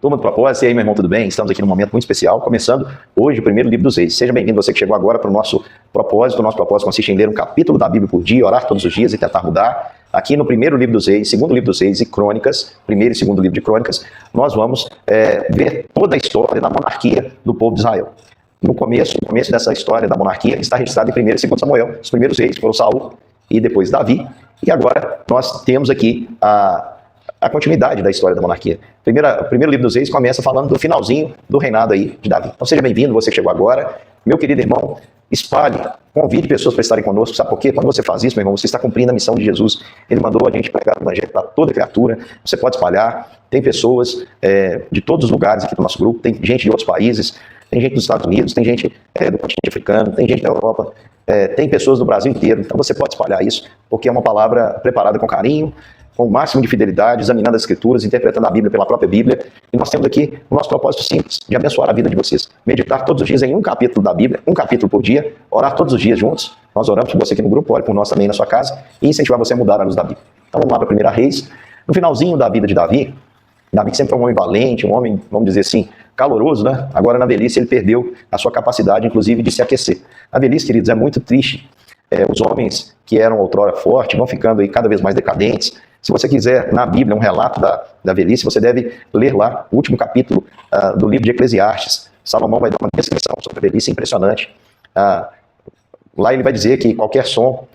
Turma do Propósito, e aí, meu irmão, tudo bem? Estamos aqui num momento muito especial, começando hoje o primeiro livro dos Reis. Seja bem-vindo você que chegou agora para o nosso propósito. O nosso propósito consiste em ler um capítulo da Bíblia por dia, orar todos os dias e tentar mudar. Aqui no primeiro livro dos Reis, segundo livro dos Reis e Crônicas, primeiro e segundo livro de Crônicas, nós vamos ver toda a história da monarquia do povo de Israel. No começo dessa história da monarquia está registrado em 1º e 2º Samuel. Os primeiros reis foram Saul e depois Davi. E agora nós temos aqui a continuidade da história da monarquia. O primeiro livro dos Reis começa falando do finalzinho do reinado aí de Davi. Então seja bem-vindo, você que chegou agora. Meu querido irmão, espalhe, convide pessoas para estarem conosco. Sabe por quê? Quando você faz isso, meu irmão, você está cumprindo a missão de Jesus. Ele mandou a gente pregar o evangelho para toda criatura. Você pode espalhar. Tem pessoas de todos os lugares aqui do nosso grupo. Tem gente de outros países. Tem gente dos Estados Unidos. Tem gente do continente africano. Tem gente da Europa. Tem pessoas do Brasil inteiro. Então você pode espalhar isso, porque é uma palavra preparada com carinho, com o máximo de fidelidade, examinando as Escrituras, interpretando a Bíblia pela própria Bíblia. E nós temos aqui o nosso propósito simples, de abençoar a vida de vocês. Meditar todos os dias em um capítulo da Bíblia, um capítulo por dia, orar todos os dias juntos. Nós oramos por você aqui no grupo, ore por nós também na sua casa, e incentivar você a mudar a luz da Bíblia. Então vamos lá para a 1ª Reis. No finalzinho da vida de Davi, Davi sempre foi um homem valente, um homem, vamos dizer assim, caloroso, né? Agora na velhice ele perdeu a sua capacidade, inclusive, de se aquecer. A velhice, queridos, é muito triste. Os homens que eram outrora fortes vão ficando aí cada vez mais decadentes. Se você quiser, na Bíblia, um relato da velhice, você deve ler lá o último capítulo do livro de Eclesiastes. Salomão vai dar uma descrição sobre a velhice impressionante. Lá ele vai dizer que qualquer som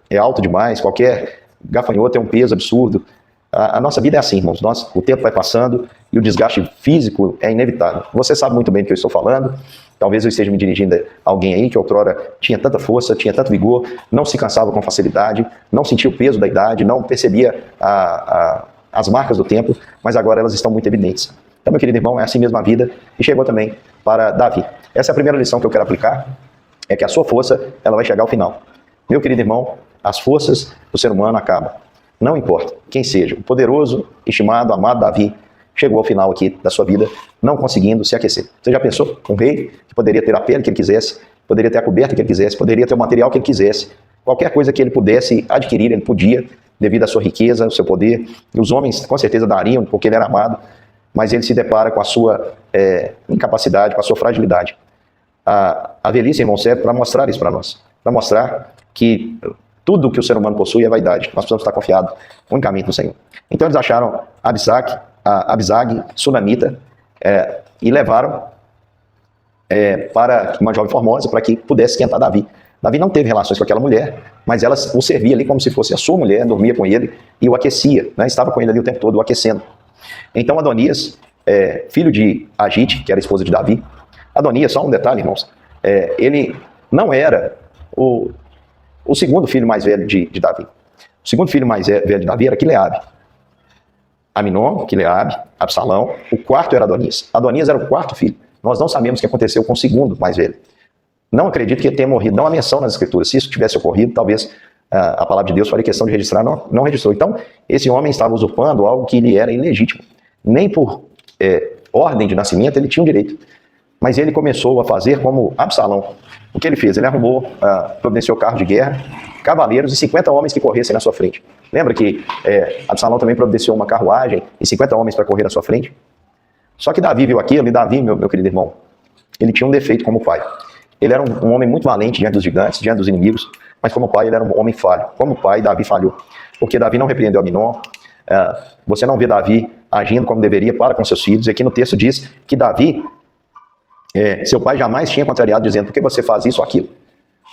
é alto demais, qualquer gafanhoto é um peso absurdo. A nossa vida é assim, irmãos. O tempo vai passando e o desgaste físico é inevitável. Você sabe muito bem do que eu estou falando. Talvez eu esteja me dirigindo a alguém aí que outrora tinha tanta força, tinha tanto vigor, não se cansava com facilidade, não sentia o peso da idade, não percebia as marcas do tempo, mas agora elas estão muito evidentes. Então, meu querido irmão, é assim mesmo a vida, e chegou também para Davi. Essa é a primeira lição que eu quero aplicar, é que a sua força ela vai chegar ao final. Meu querido irmão, as forças do ser humano acabam. Não importa quem seja, o poderoso, estimado, amado Davi, chegou ao final aqui da sua vida, não conseguindo se aquecer. Você já pensou? Um rei que poderia ter a pele que ele quisesse, poderia ter a coberta que ele quisesse, poderia ter o material que ele quisesse, qualquer coisa que ele pudesse adquirir, ele podia, devido à sua riqueza, ao seu poder, e os homens com certeza dariam, porque ele era amado, mas ele se depara com a sua incapacidade, com a sua fragilidade. A velhice, irmão, serve para mostrar isso para nós, para mostrar que tudo que o ser humano possui é vaidade. Nós precisamos estar confiados unicamente no Senhor. Então eles acharam Abisag, sunamita, e levaram para uma jovem formosa para que pudesse esquentar Davi. Davi não teve relações com aquela mulher, mas ela o servia ali como se fosse a sua mulher, dormia com ele e o aquecia, né? Estava com ele ali o tempo todo, o aquecendo. Então Adonias, filho de Agite, que era a esposa de Davi, Adonias, só um detalhe, irmãos, ele não era o segundo filho mais velho de Davi. O segundo filho mais velho de Davi era Quileabe. Aminon, Quileabe, Absalão. O quarto era Adonias. Adonias era o quarto filho. Nós não sabemos o que aconteceu com o segundo mais velho. Não acredito que ele tenha morrido. Não há menção nas escrituras. Se isso tivesse ocorrido, talvez a palavra de Deus faria questão de registrar. Não registrou. Então, esse homem estava usurpando algo que lhe era ilegítimo. Nem por ordem de nascimento ele tinha um direito. Mas ele começou a fazer como Absalão. O que ele fez? Ele arrumou, providenciou carro de guerra, cavaleiros e 50 homens que corressem na sua frente. Lembra que Absalão também providenciou uma carruagem e 50 homens para correr na sua frente? Só que Davi viu aquilo, e Davi, meu querido irmão, ele tinha um defeito como pai. Ele era um homem muito valente diante dos gigantes, diante dos inimigos, mas como pai ele era um homem falho. Como pai, Davi falhou. Porque Davi não repreendeu Aminon, você não vê Davi agindo como deveria para com seus filhos. E aqui no texto diz que Davi, seu pai jamais tinha contrariado, dizendo, por que você faz isso ou aquilo?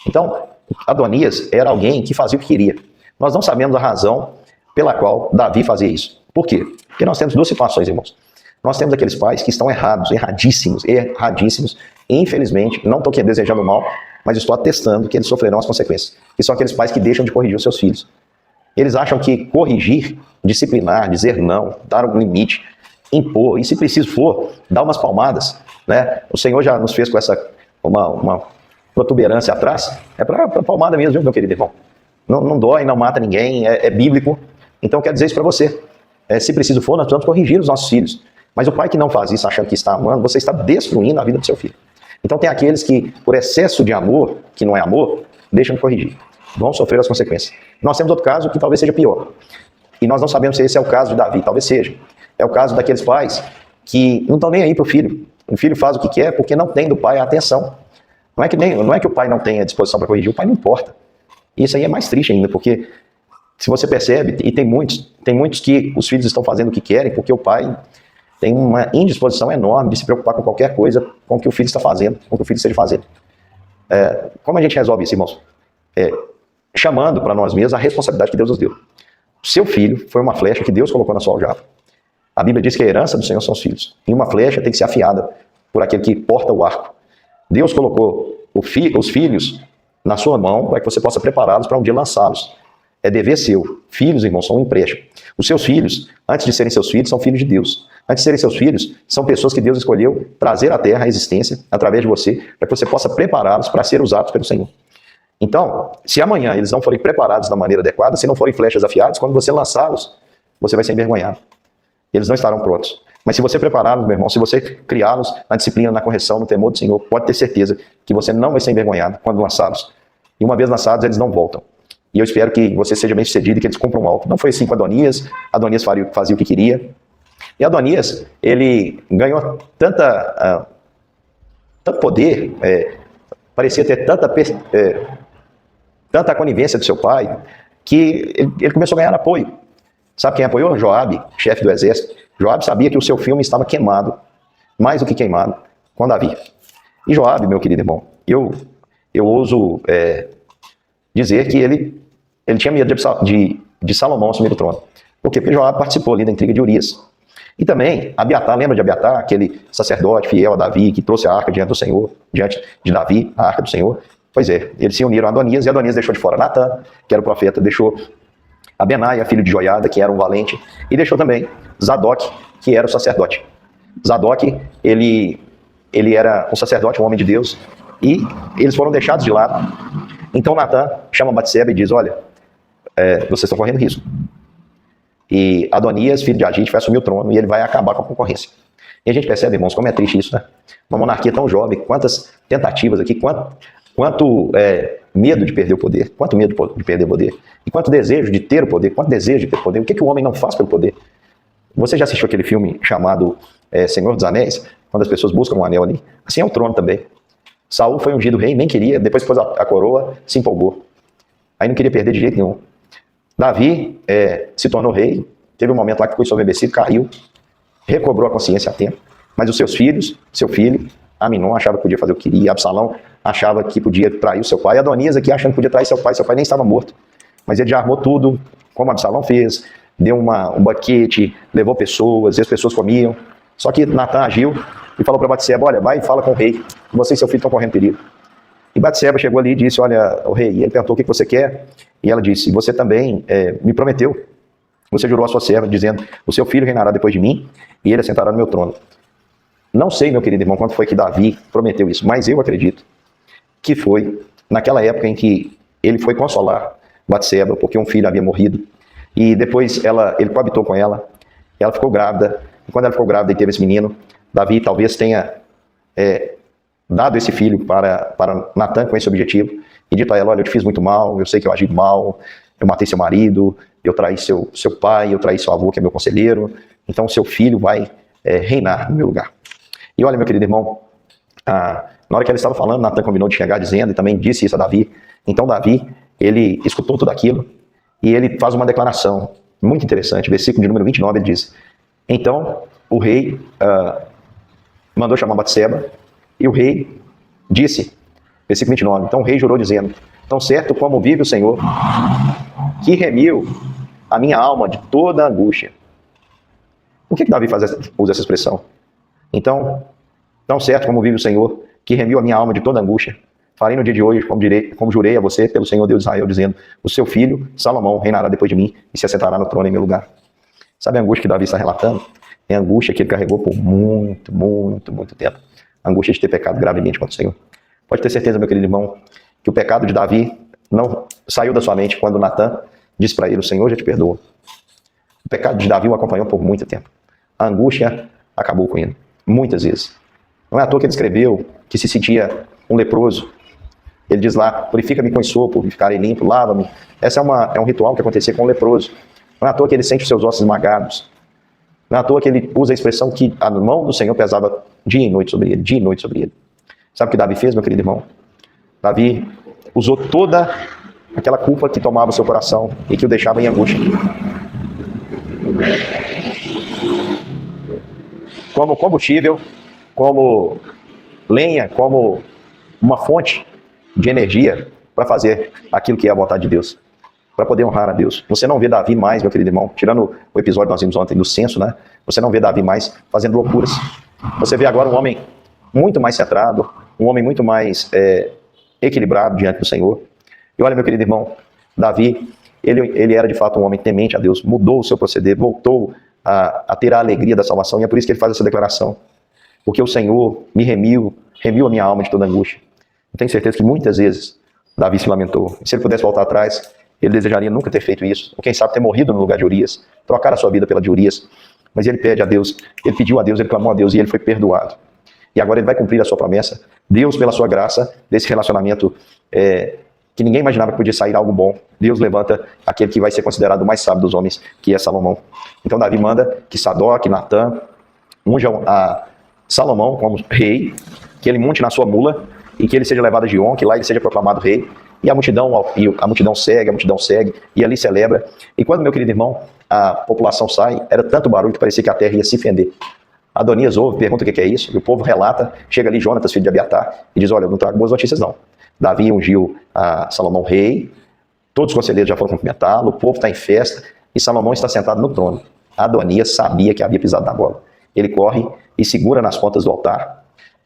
Então, Adonias era alguém que fazia o que queria. Nós não sabemos a razão pela qual Davi fazia isso. Por quê? Porque nós temos duas situações, irmãos. Nós temos aqueles pais que estão erradíssimos, e infelizmente, não estou aqui desejando mal, mas estou atestando que eles sofrerão as consequências. E são aqueles pais que deixam de corrigir os seus filhos. Eles acham que corrigir, disciplinar, dizer não, dar um limite, impor, e se preciso for, dar umas palmadas, né? O Senhor já nos fez com uma protuberância atrás, para palmada mesmo, viu, meu querido irmão? Não dói, não mata ninguém, é bíblico. Então eu quero dizer isso para você. Se preciso for, nós precisamos corrigir os nossos filhos. Mas o pai que não faz isso achando que está amando, você está destruindo a vida do seu filho. Então tem aqueles que, por excesso de amor, que não é amor, deixam de corrigir. Vão sofrer as consequências. Nós temos outro caso que talvez seja pior. E nós não sabemos se esse é o caso de Davi, talvez seja. É o caso daqueles pais que não estão nem aí para o filho. O filho faz o que quer porque não tem do pai a atenção. Não é que o pai não tenha disposição para corrigir, o pai não importa. Isso aí é mais triste ainda, porque se você percebe, e tem muitos que os filhos estão fazendo o que querem porque o pai tem uma indisposição enorme de se preocupar com qualquer coisa com o que o filho está fazendo, com o que o filho esteja fazendo. Como a gente resolve isso, irmãos? Chamando para nós mesmos a responsabilidade que Deus nos deu. O seu filho foi uma flecha que Deus colocou na sua aljava. A Bíblia diz que a herança do Senhor são os filhos. E uma flecha tem que ser afiada por aquele que porta o arco. Deus colocou os filhos na sua mão para que você possa prepará-los para um dia lançá-los. É dever seu. Filhos, irmãos, são um empréstimo. Os seus filhos, antes de serem seus filhos, são filhos de Deus. Antes de serem seus filhos, são pessoas que Deus escolheu trazer à terra a existência através de você, para que você possa prepará-los para ser usados pelo Senhor. Então, se amanhã eles não forem preparados da maneira adequada, se não forem flechas afiadas, quando você lançá-los, você vai ser envergonhado. Eles não estarão prontos. Mas se você prepará-los, meu irmão, se você criá-los na disciplina, na correção, no temor do Senhor, pode ter certeza que você não vai ser envergonhado quando lançados. E uma vez lançados, eles não voltam. E eu espero que você seja bem sucedido e que eles cumpram o alvo. Não foi assim com Adonias. Adonias fazia o que queria. E Adonias, ele ganhou tanto poder, parecia ter tanta conivência do seu pai, que ele começou a ganhar apoio. Sabe quem apoiou? Joabe, chefe do exército. Joabe sabia que o seu filme estava queimado, mais do que queimado, com Davi. E Joabe, meu querido irmão, eu ouso dizer que ele tinha medo de Salomão assumir o trono. Por quê? Porque Joabe participou ali da intriga de Urias. E também, Abiatar, lembra de Abiatar, aquele sacerdote fiel a Davi, que trouxe a arca diante do Senhor, diante de Davi, a arca do Senhor? Pois é, eles se uniram a Adonias, e Adonias deixou de fora Natã, que era o profeta, deixou a Benaia, filho de Joiada, que era um valente, e deixou também Zadok, que era o sacerdote. Zadok, ele era um sacerdote, um homem de Deus, e eles foram deixados de lado. Então Natã chama Batseba e diz, olha, vocês estão correndo risco. E Adonias, filho de Agite, vai assumir o trono e ele vai acabar com a concorrência. E a gente percebe, irmãos, como é triste isso, né? Uma monarquia tão jovem, quantas tentativas aqui, quanto medo de perder o poder, quanto medo de perder o poder, e quanto desejo de ter o poder, quanto desejo de ter o poder. O que o homem não faz pelo poder? Você já assistiu aquele filme chamado Senhor dos Anéis? Quando as pessoas buscam um anel ali? Assim é o trono também. Saul foi ungido rei, nem queria, depois pôs a coroa, se empolgou. Aí não queria perder de jeito nenhum. Davi se tornou rei, teve um momento lá que ficou ensoberbecido, caiu, recobrou a consciência a tempo, mas os seus filhos, seu filho, Aminon achava que podia fazer o que queria, Absalão achava que podia trair o seu pai, Adonias aqui achando que podia trair seu pai nem estava morto, mas ele já armou tudo, como Absalão fez, deu um banquete, levou pessoas, e as pessoas comiam, só que Natã agiu e falou para Batseba, olha, vai e fala com o rei, você e seu filho estão correndo perigo. E Batseba chegou ali e disse, olha, o rei, e ele perguntou o que você quer, e ela disse, você também me prometeu, você jurou a sua serva, dizendo, o seu filho reinará depois de mim, e ele assentará no meu trono. Não sei, meu querido irmão, quando foi que Davi prometeu isso, mas eu acredito que foi naquela época em que ele foi consolar Batseba, porque um filho havia morrido, e depois ele coabitou com ela ficou grávida, e quando ela ficou grávida e teve esse menino, Davi talvez tenha dado esse filho para Natã com esse objetivo, e dito a ela, olha, eu te fiz muito mal, eu sei que eu agi mal, eu matei seu marido, eu traí seu pai, eu traí seu avô, que é meu conselheiro, então seu filho vai reinar no meu lugar. E olha, meu querido irmão, na hora que ela estava falando, Natã combinou de chegar dizendo, e também disse isso a Davi. Então Davi, ele escutou tudo aquilo, e ele faz uma declaração muito interessante, versículo de número 29, ele diz, então o rei mandou chamar Batseba, e o rei disse, versículo 29, então o rei jurou dizendo, tão certo como vive o Senhor, que remiu a minha alma de toda angústia. Por que Davi usa essa expressão? Então, tão certo como vive o Senhor, que remiu a minha alma de toda angústia, farei no dia de hoje, como jurei a você, pelo Senhor Deus de Israel, dizendo, o seu filho, Salomão, reinará depois de mim, e se assentará no trono em meu lugar. Sabe a angústia que Davi está relatando? É a angústia que ele carregou por muito, muito, muito tempo. A angústia de ter pecado gravemente contra o Senhor. Pode ter certeza, meu querido irmão, que o pecado de Davi não saiu da sua mente quando Natã disse para ele, o Senhor já te perdoa. O pecado de Davi o acompanhou por muito tempo. A angústia acabou com ele, muitas vezes. Não é à toa que ele escreveu que se sentia um leproso. Ele diz lá, purifica-me com ensopo e ficarei limpo, lava-me. Esse é um ritual que acontecia com o leproso. Não é à toa que ele sente os seus ossos esmagados. Não é à toa que ele usa a expressão que a mão do Senhor pesava dia e noite sobre ele, dia e noite sobre ele. Sabe o que Davi fez, meu querido irmão? Davi usou toda aquela culpa que tomava o seu coração e que o deixava em angústia como combustível, como lenha, como uma fonte de energia para fazer aquilo que é a vontade de Deus, para poder honrar a Deus. Você não vê Davi mais, meu querido irmão, tirando o episódio que nós vimos ontem do censo, né? Você não vê Davi mais fazendo loucuras. Você vê agora um homem muito mais centrado, um homem muito mais equilibrado diante do Senhor. E olha, meu querido irmão, Davi, ele era de fato um homem temente a Deus, mudou o seu proceder, voltou a ter a alegria da salvação, e é por isso que ele faz essa declaração. Porque o Senhor me remiu a minha alma de toda angústia. Eu tenho certeza que muitas vezes Davi se lamentou. E se ele pudesse voltar atrás, ele desejaria nunca ter feito isso, ou quem sabe ter morrido no lugar de Urias, trocar a sua vida pela de Urias. Mas ele pede a Deus, ele pediu a Deus, ele clamou a Deus e ele foi perdoado. E agora ele vai cumprir a sua promessa. Deus, pela sua graça, desse relacionamento que ninguém imaginava que podia sair algo bom, Deus levanta aquele que vai ser considerado o mais sábio dos homens, que é Salomão. Então Davi manda que Sadoc, Natã, unjam a Salomão como rei, que ele monte na sua mula e que ele seja levado a Gion, que lá ele seja proclamado rei. E a multidão segue, e ali celebra. E quando, meu querido irmão, a população sai, era tanto barulho que parecia que a terra ia se fender. Adonias ouve, pergunta o que é isso, e o povo relata, chega ali Jonatas, filho de Abiatar, e diz, olha, eu não trago boas notícias não. Davi ungiu a Salomão rei, todos os conselheiros já foram cumprimentá-lo, o povo está em festa, e Salomão está sentado no trono. Adonias sabia que havia pisado na bola. Ele corre e segura nas pontas do altar,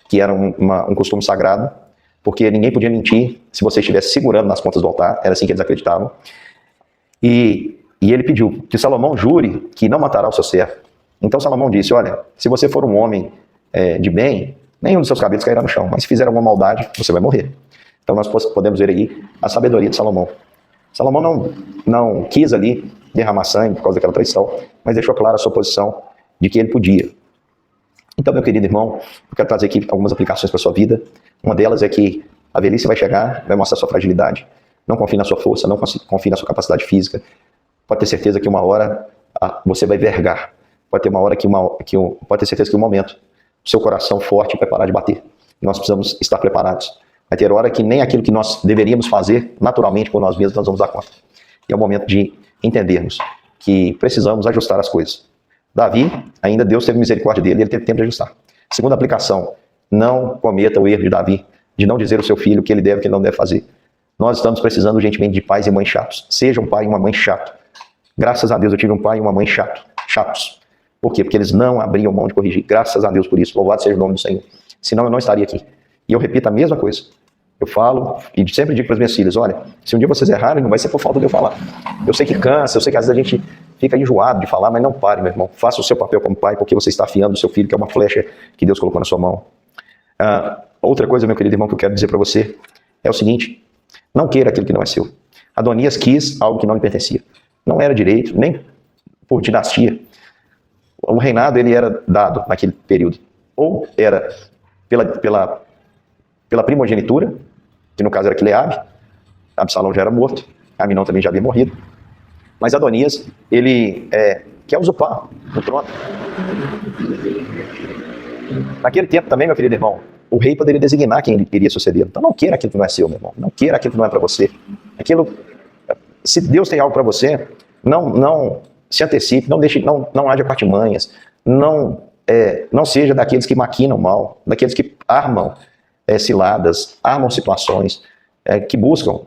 que era um costume sagrado, porque ninguém podia mentir se você estivesse segurando nas pontas do altar, era assim que eles acreditavam. E ele pediu que Salomão jure que não matará o seu servo. Então Salomão disse, olha, se você for um homem de bem, nenhum dos seus cabelos cairá no chão, mas se fizer alguma maldade, você vai morrer. Então nós podemos ver aí a sabedoria de Salomão. Salomão não quis ali derramar sangue por causa daquela traição, mas deixou clara a sua posição de que ele podia. Então, meu querido irmão, eu quero trazer aqui algumas aplicações para a sua vida. Uma delas é que a velhice vai chegar, vai mostrar sua fragilidade. Não confie na sua força, não confie na sua capacidade física. Pode ter certeza que uma hora você vai vergar. Pode ter uma hora pode ter certeza que um momento o seu coração forte vai parar de bater. Nós precisamos estar preparados. Vai ter hora que nem aquilo que nós deveríamos fazer naturalmente por nós mesmos nós vamos dar conta. E é o momento de entendermos que precisamos ajustar as coisas. Davi, ainda Deus teve misericórdia dele e ele teve tempo de ajustar. Segunda aplicação, não cometa o erro de Davi, de não dizer ao seu filho o que ele deve e o que ele não deve fazer. Nós estamos precisando urgentemente de pais e mães chatos. Seja um pai e uma mãe chato. Graças a Deus eu tive um pai e uma mãe chatos. Por quê? Porque eles não abriam mão de corrigir. Graças a Deus por isso. Louvado seja o nome do Senhor. Senão eu não estaria aqui. E eu repito a mesma coisa. Eu falo e sempre digo para as minhas filhas, olha, se um dia vocês errarem, não vai ser por falta de eu falar. Eu sei que cansa, eu sei que às vezes a gente fica enjoado de falar, mas não pare, meu irmão. Faça o seu papel como pai, porque você está afiando o seu filho, que é uma flecha que Deus colocou na sua mão. Outra coisa, meu querido irmão, que eu quero dizer para você é o seguinte, não queira aquilo que não é seu. Adonias quis algo que não lhe pertencia. Não era direito, nem por dinastia. O reinado ele era dado naquele período. Ou era pela primogenitura, que no caso era Quileabe, Absalão já era morto, Aminon também já havia morrido. Mas Adonias, ele quer usurpar o trono. Naquele tempo também, meu querido irmão, o rei poderia designar quem iria suceder. Então não queira aquilo que não é seu, meu irmão. Não queira aquilo que não é para você. Se Deus tem algo para você, não se antecipe, não haja partimanhas, não seja daqueles que maquinam mal, daqueles que armam ciladas, armam situações, que buscam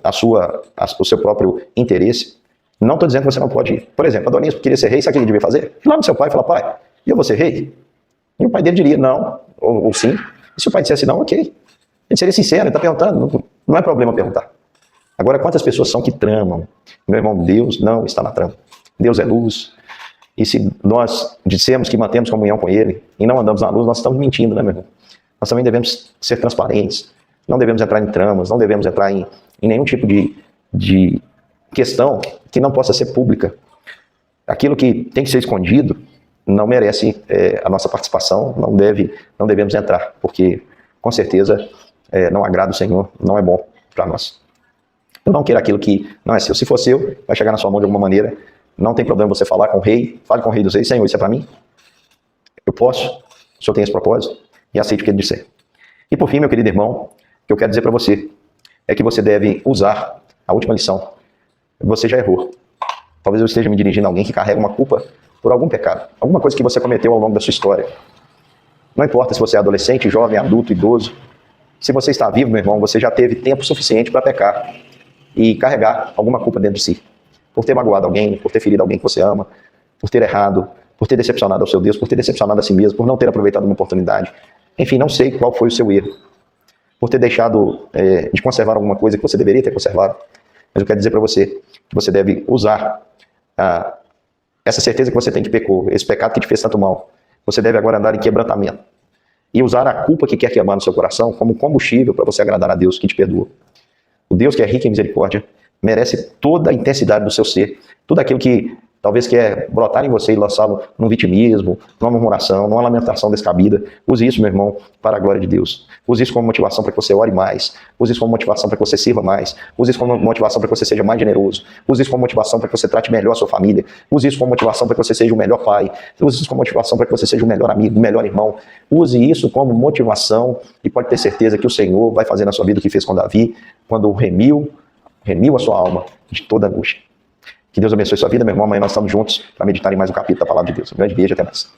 o seu próprio interesse. Não estou dizendo que você não pode ir. Por exemplo, Adonias queria ser rei, sabe o que ele devia fazer? Ir lá no seu pai e falar, pai, eu vou ser rei? E o pai dele diria não, ou sim. E se o pai dissesse não, ok. Ele seria sincero, ele está perguntando, não é problema perguntar. Agora, quantas pessoas são que tramam? Meu irmão, Deus não está na trama. Deus é luz. E se nós dissemos que mantemos comunhão com Ele e não andamos na luz, nós estamos mentindo, né, meu irmão? Nós também devemos ser transparentes. Não devemos entrar em tramas, não devemos entrar em nenhum tipo de questão que não possa ser pública. Aquilo que tem que ser escondido não merece a nossa participação, não devemos entrar, porque com certeza não agrada o Senhor, não é bom para nós. Eu não quero aquilo que não é seu. Se for seu, vai chegar na sua mão de alguma maneira. Não tem problema você falar com o rei, fale com o rei dos reis, Senhor, isso é para mim? Eu posso, o Senhor tem esse propósito, e aceite o que ele disser. E por fim, meu querido irmão, o que eu quero dizer para você é que você deve usar a última lição. Você já errou. Talvez eu esteja me dirigindo a alguém que carrega uma culpa por algum pecado, alguma coisa que você cometeu ao longo da sua história. Não importa se você é adolescente, jovem, adulto, idoso. Se você está vivo, meu irmão, você já teve tempo suficiente para pecar e carregar alguma culpa dentro de si. Por ter magoado alguém, por ter ferido alguém que você ama, por ter errado, por ter decepcionado ao seu Deus, por ter decepcionado a si mesmo, por não ter aproveitado uma oportunidade. Enfim, não sei qual foi o seu erro. Por ter deixado de conservar alguma coisa que você deveria ter conservado. Mas eu quero dizer para você que você deve usar essa certeza que você tem que pecou, esse pecado que te fez tanto mal. Você deve agora andar em quebrantamento. E usar a culpa que quer queimar no seu coração como combustível para você agradar a Deus que te perdoa. O Deus que é rico em misericórdia merece toda a intensidade do seu ser. Tudo aquilo que talvez quer brotar em você e lançá-lo num vitimismo, numa murmuração, numa lamentação descabida. Use isso, meu irmão, para a glória de Deus. Use isso como motivação para que você ore mais. Use isso como motivação para que você sirva mais. Use isso como motivação para que você seja mais generoso. Use isso como motivação para que você trate melhor a sua família. Use isso como motivação para que você seja o melhor pai. Use isso como motivação para que você seja o melhor amigo, o melhor irmão. Use isso como motivação e pode ter certeza que o Senhor vai fazer na sua vida o que fez com Davi, quando remiu a sua alma de toda angústia. Que Deus abençoe sua vida, meu irmão. Amanhã nós estamos juntos para meditar em mais um capítulo da Palavra de Deus. Um grande beijo e até mais.